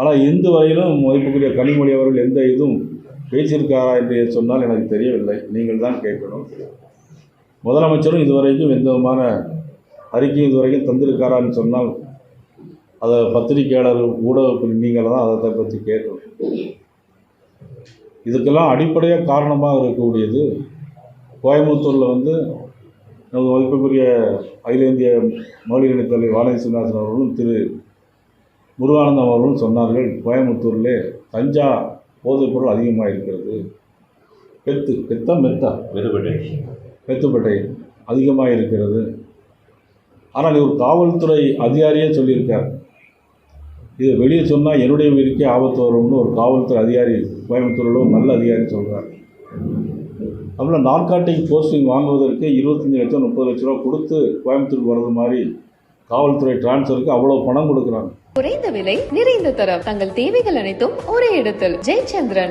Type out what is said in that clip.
ஆனால் இன்று வரையிலும் மதிப்புக்குரிய கனிமொழி அவர்கள் எந்த இதுவும் பேசியிருக்காரா என்று சொன்னால் எனக்கு தெரியவில்லை. நீங்கள் தான் கேட்கணும். முதலமைச்சரும் இதுவரைக்கும் எந்த விதமான அறிக்கையும் இதுவரைக்கும் தந்திருக்காரான்னு சொன்னால் அதை பத்திரிகையாளர் ஊடகத்தில் நீங்கள் தான் அதை பற்றி கேட்கணும். இதுக்கெல்லாம் அடிப்படையாக காரணமாக இருக்கக்கூடியது கோயம்புத்தூரில் நமது மதிப்புக்குரிய அகில இந்திய மகளிர் அணி தலைவர் வானதி சீனிவாசன் அவர்களும் திரு முருகானந்தம் அவர்களும் சொன்னார்கள், கோயம்புத்தூரிலே கஞ்சா போதைப்பொருள் அதிகமாக இருக்கிறது. மெத்துப்பட்டை அதிகமாக இருக்கிறது. ஆனால் ஒரு காவல்துறை அதிகாரியே சொல்லியிருக்கார், இதை வெளியே சொன்னால் என்னுடைய உயிருக்கே ஆபத்து வரும்னு ஒரு காவல்துறை அதிகாரி கோயம்புத்தூரில் ஒரு நல்ல அதிகாரி சொல்கிறார். அப்படின்னா நார்காட்டிக் போஸ்டிங் வாங்குவதற்கு 25 லட்சம் 30 லட்ச ரூபா கொடுத்து கோயம்புத்தூருக்கு வர்றது மாதிரி காவல்துறை டிரான்ஸ்ஃபருக்கு அவ்வளோ பணம் கொடுக்குறாங்க. குறைந்த விலை, நிறைந்த தரம், தங்கள் தேவைகள் அனைத்தும் ஒரே இடத்தில். ஜெயச்சந்திரன்.